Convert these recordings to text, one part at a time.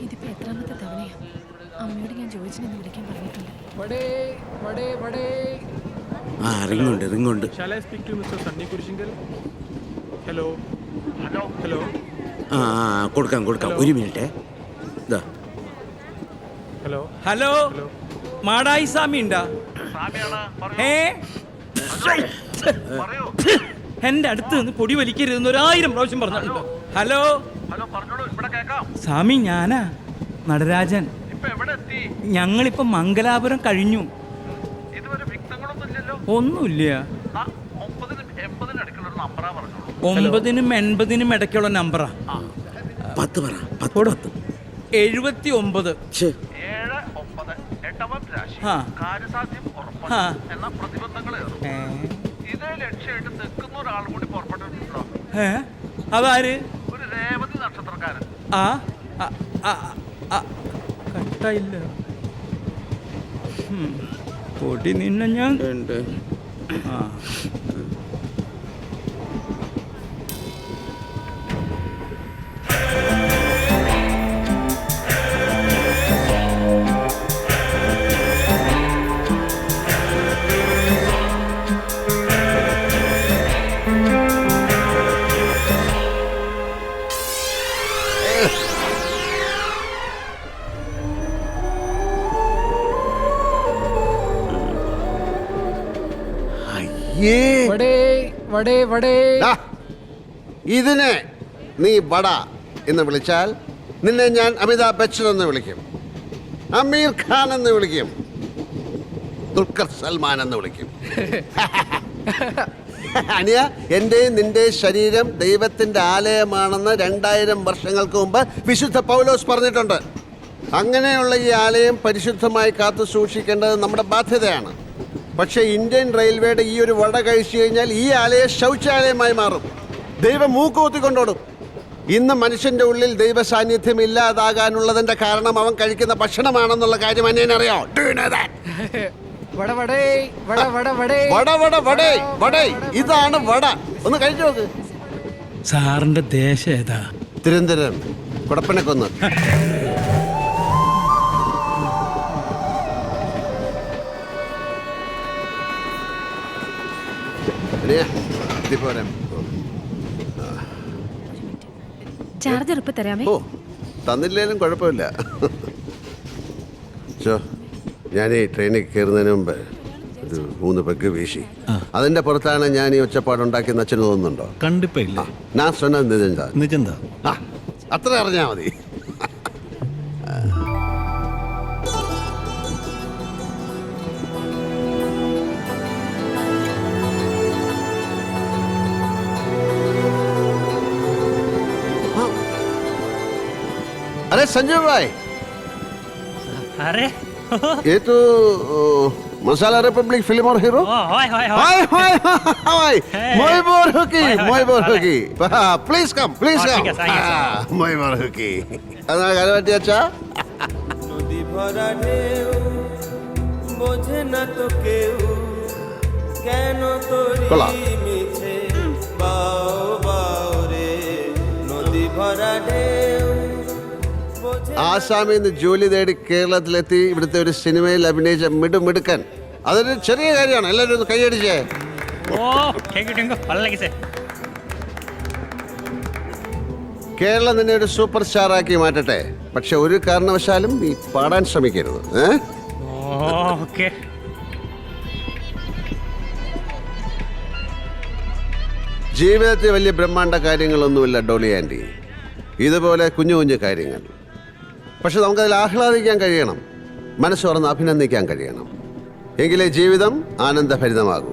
ഇതിപ്പോ എത്രാമത്തെ തവണയാ? അമ്മയോട് ഞാൻ ജോയിച്ചിനെ വിളിക്കാൻ പറഞ്ഞിട്ടുണ്ട്. റിങ്ങുണ്ട്. Shall I speak to Mr. Sunny Kurishingal? Hello. കൊടുക്കാം ഒരു മിനിറ്റ്. ഹലോ മാടായി സ്വാമി ഉണ്ടാ? എന്റെ അടുത്ത് നിന്ന് പൊടി വലിക്കരുതെന്ന് 1000 പ്രാവശ്യം പറഞ്ഞിട്ടുണ്ടോ? ഹലോ സ്വാമി, ഞാനാ നടരാജൻ. ഞങ്ങളിപ്പോ മംഗലാപുരം കഴിഞ്ഞു. ഒന്നുമില്ല. 9നും 80നും ഇടയ്ക്കുള്ള നമ്പറാ. 79. അതാര്? കട്ടായില്ല. പൊടി നിന്നെ ഞാൻ ഇതിനെ നീ വട എന്ന് വിളിച്ചാൽ നിന്നെ ഞാൻ അമിതാഭ് ബച്ചൻ എന്ന് വിളിക്കും, അമീർ ഖാൻ എന്ന് വിളിക്കും, ദുൽഖർ സൽമാൻ എന്ന് വിളിക്കും. അനിയ, എൻ്റെ നിന്റെ ശരീരം ദൈവത്തിൻ്റെ ആലയമാണെന്ന് 2000 വർഷങ്ങൾക്ക് മുമ്പ് വിശുദ്ധ പൗലോസ് പറഞ്ഞിട്ടുണ്ട്. അങ്ങനെയുള്ള ഈ ആലയം പരിശുദ്ധമായി കാത്തു സൂക്ഷിക്കേണ്ടത് നമ്മുടെ ബാധ്യതയാണ്. പക്ഷേ ഇന്ത്യൻ റെയിൽവേയുടെ ഈ ഒരു വട കഴിച്ചു കഴിഞ്ഞാൽ ഈ ആലയം ശൗചാലയമായി മാറും. ദൈവം മൂക്കുകുത്തിക്കൊണ്ടോടും. ഇന്ന് മനുഷ്യന്റെ ഉള്ളിൽ ദൈവ സാന്നിധ്യം ഇല്ലാതാകാനുള്ളതിന്റെ കാരണം അവൻ കഴിക്കുന്ന ഭക്ഷണമാണെന്നുള്ള കാര്യം അന്യനറിയോ? ഇതാണ് വട. ഒന്ന് കഴിച്ചു നോക്ക്. സാറിന്റെ ദേശം ഏതാ? തിരുവനന്തപുരം കുടപ്പനക്കൊന്ന്. ചാർജർ ഇപ്പൊ തരാമേ? ഓ, തന്നില്ലേലും കുഴപ്പമില്ല. ഞാൻ ഈ ട്രെയിനിൽ കയറുന്നതിന് മുമ്പ് ഒരു 3 പെഗ് വീശി. അതിന്റെ പുറത്താണ് ഞാൻ ഈ ഒച്ചപ്പാടുണ്ടാക്കിയെന്ന് അച്ഛന് തോന്നുന്നുണ്ടോ? കണ്ടിപ്പില്ല. ഞാൻ സ്വന്തം നിജന്താ അത്ര അറിഞ്ഞാ മതി. अरे संजय भाई, अरे ये तो मसाला रिपब्लिक फिल्म और हीरो प्लीज कम मोई की गाड़ी बैठी. अच्छा नदी भरा ढेउ बोझे ना तो केउ केनो तोरी मिछे बाओ बाओ रे नदी भरा ढेउ. ആസാമിൽ നിന്ന് ജോലി തേടി കേരളത്തിലെത്തി ഇവിടുത്തെ ഒരു സിനിമയിൽ അഭിനയിച്ച മിടുക്കൻ. അതൊരു ചെറിയ കാര്യമാണ്. എല്ലാവരും ഒന്ന് കൈയടിച്ചേ. കേരളം നിന്നെ ഒരു സൂപ്പർ സ്റ്റാറാക്കി മാറ്റട്ടെ. പക്ഷെ ഒരു കാരണവശാലും നീ പാടാൻ ശ്രമിക്കരുത്. ജീവിതത്തിൽ വലിയ ബ്രഹ്മാണ്ഡ കാര്യങ്ങളൊന്നുമില്ല ഡോളി ആൻറ്റി. ഇതുപോലെ കുഞ്ഞു കുഞ്ഞു കാര്യങ്ങൾ. പക്ഷെ നമുക്കതിൽ ആഹ്ലാദിക്കാൻ കഴിയണം, മനസ്സ് തുറന്ന് അഭിനന്ദിക്കാൻ കഴിയണം. എങ്കിലേ ജീവിതം ആനന്ദഭരിതമാകൂ.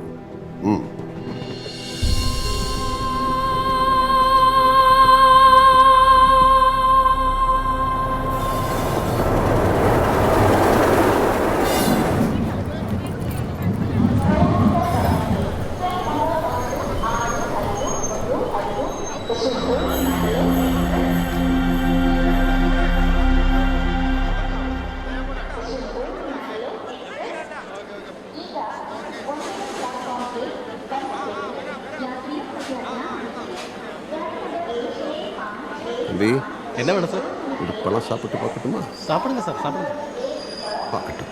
എന്നാ വേണം സാർ? ഇടുപ്പള சாப்பிடணுமா சாப்பிட்டு பார்க்கட்டுமா? சாப்பிடுங்க சார், சாப்பிடுங்க. பார்க்கட்டும்.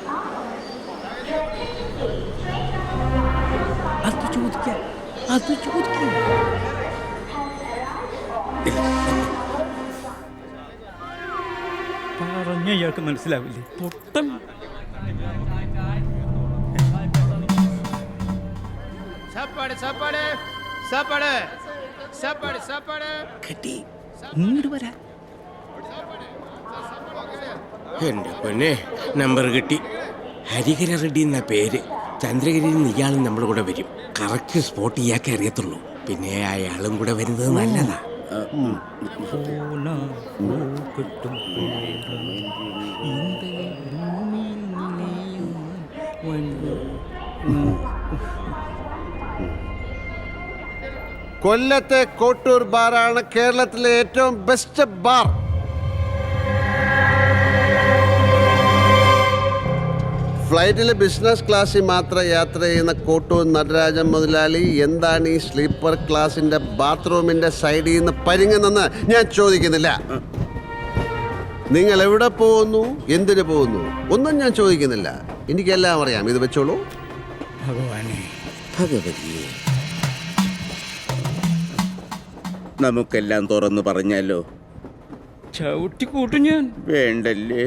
അത് ചോദിക്കാം, അത് ചോദിക്കാം. പറഞ്ഞ ഇയാൾക്ക് മനസ്സിലാവില്ലേ? പൊട്ടൻ. ഇങ്ങോട്ട് വരാ. എന്റെ പൊന്നെ, നമ്പർ കിട്ടി. ഹരിഹര റെഡ്ഡി എന്ന പേര്. ചന്ദ്രഗിരിയിൽ നിന്ന് ഇയാളും നമ്മുടെ കൂടെ വരും. കറക്റ്റ് സ്പോട്ട് ഇയാൾക്ക് അറിയത്തുള്ളൂ. പിന്നെ അയാളും കൂടെ വരുന്നത് നല്ലതാ. കൊല്ലത്തെ കോട്ടൂർ ബാറാണ് കേരളത്തിലെ ഏറ്റവും ബെസ്റ്റ് ബാർ. ഫ്ലൈറ്റിൽ ബിസിനസ് ക്ലാസ്സിൽ മാത്രം യാത്ര ചെയ്യുന്ന കോട്ടൂർ നടരാജൻ മുതലാളി എന്താണ് ഈ സ്ലീപ്പർ ക്ലാസിന്റെ ബാത്റൂമിന്റെ സൈഡിൽ നിന്ന് പരിങ്ങുന്നെന്ന് ഞാൻ ചോദിക്കുന്നില്ല. നിങ്ങൾ എവിടെ പോകുന്നു, എന്തിനു പോകുന്നു ഒന്നും ഞാൻ ചോദിക്കുന്നില്ല. എനിക്കെല്ലാം അറിയാം. ഇത് വെച്ചോളൂ. ഭഗവാനെ, ഭഗവതിയെ, നമുക്കെല്ലാം തുറന്നു പറഞ്ഞാലോ? ചവിട്ടി കൂട്ടും ഞാൻ. വേണ്ടല്ലേ?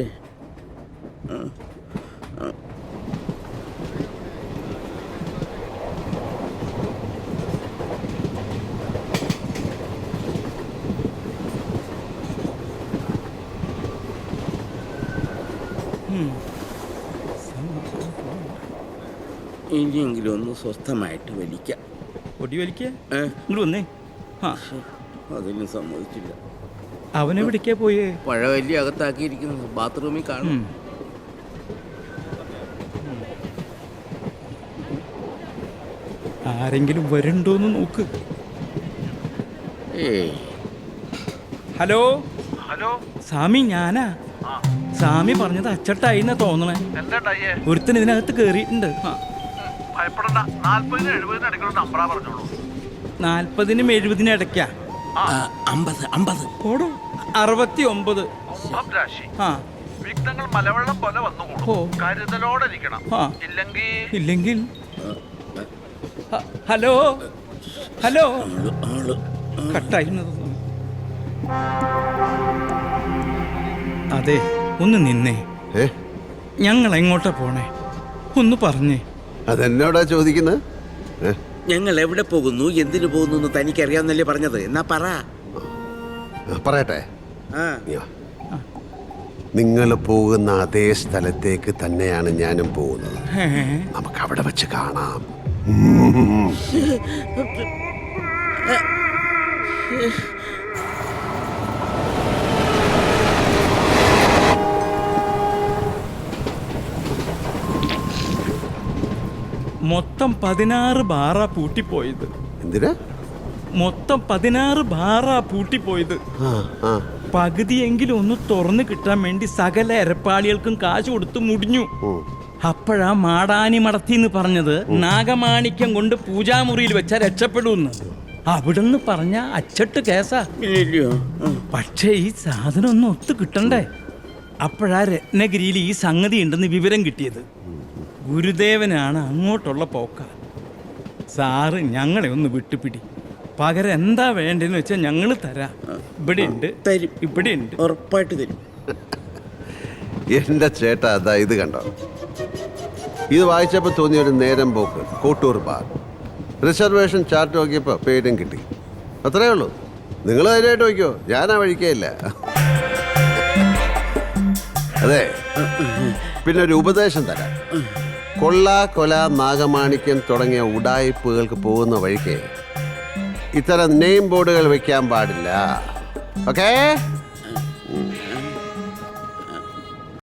ഇനിയെങ്കിലും ഒന്ന് സ്വസ്ഥമായിട്ട് വലിക്കാം. പൊടി വലിക്കുക. നിങ്ങൾ വന്നേ. ആ, അതിനും സമ്മതിച്ചില്ല. അവനെ വിളിക്കാ പോയേ. പഴവല്ലി അകത്താക്കിയിരിക്കുന്നത് ബാത്റൂമിൽ കാണും. ആരെങ്കിലും വരുന്നുണ്ടോന്ന് നോക്ക്. ഏയ്, ഹലോ ഹലോ, സാമി ഞാനാ. സാമി പറഞ്ഞത് അച്ചട്ടായി എന്നാ തോന്നണേ. ഒരുത്തൻ ഇതിനകത്ത് കേറിയിട്ടുണ്ട്. 40-70 ഇടയ്ക്കാ. 50 ഓടോ 69. ആ, മലവെള്ളം പോലെ വന്നുകൂടും. ഓ, കരുതലോടിരിക്കണം. ആ, ഇല്ലെങ്കിൽ ഹലോ ഹലോ, കട്ടായി. അതെ, ഒന്ന് നിന്നേ. ഞങ്ങൾ എങ്ങോട്ടാ പോണേ? ഒന്ന് പറഞ്ഞേ. അതെന്നോടാ ചോദിക്കുന്നത്? ഞങ്ങൾ എവിടെ പോകുന്നു, എന്തിനു പോകുന്നു എന്ന് തനിക്കറിയാമെന്നല്ലേ പറഞ്ഞത്? എന്നാ പറ. പറയട്ടെ. ആ, നിങ്ങൾ പോകുന്ന അതേ സ്ഥലത്തേക്ക് തന്നെയാണ് ഞാനും പോകുന്നത്. നമുക്ക് അവിടെ വെച്ച് കാണാം. മൊത്തം 16 ബാറാ പൂട്ടിപ്പോയത്. എന്തിനാ? മൊത്തം 16 ബാറാ പൂട്ടിപ്പോയത്. പകുതിയെങ്കിലും ഒന്ന് തുറന്നു കിട്ടാൻ വേണ്ടി സകല എരപ്പാളികൾക്കും കാശ് കൊടുത്ത് മുടിഞ്ഞു. അപ്പോഴാ മാടാനി മടത്തിന്ന് പറഞ്ഞത് നാഗമാണിക്യം കൊണ്ട് പൂജാമുറിയിൽ വെച്ചാൽ രക്ഷപ്പെടൂന്ന്. അവിടുന്ന് പറഞ്ഞ അച്ചട്ട് കേസാ. പക്ഷേ ഈ സാധനം ഒന്ന് ഒത്തു കിട്ടണ്ടേ? അപ്പോഴാ രത്നഗിരിയിൽ ഈ സംഗതി ഉണ്ടെന്ന് വിവരം കിട്ടിയത്. ഗുരുദേവനാണ് അങ്ങോട്ടുള്ള പോക്ക. സാറ് ഞങ്ങളെ ഒന്ന് വിട്ടുപിടി. പകരം എന്താ വേണ്ടെന്ന് വെച്ചാൽ ഞങ്ങൾ തരാം. ഇവിടെ ഉണ്ട്, തരും. ഇവിടെ ഉണ്ട്, ഉറപ്പായിട്ട് തരും. എന്റെ ചേട്ടാ, അതാ ഇത് കണ്ടോ? ഇത് വായിച്ചപ്പോൾ തോന്നിയ ഒരു നേരം പോക്ക്. കോട്ടൂർ ബാർ റിസർവേഷൻ ചാർട്ട് നോക്കിയപ്പോൾ പേരും കിട്ടി. അത്രേ ഉള്ളൂ. നിങ്ങൾ ധൈര്യമായിട്ട് നോക്കിയോ, ഞാൻ ആ വഴിക്കേയില്ല. അതെ, പിന്നെ ഒരു ഉപദേശം തരാം. കൊള്ള, കൊല, നാഗമാണിക്യം തുടങ്ങിയ ഉഡായിപ്പുകൾക്ക് പോകുന്ന വഴിക്ക് ഇത്തരം നെയിം ബോർഡുകൾ വെക്കാൻ പാടില്ല. ഓക്കേ?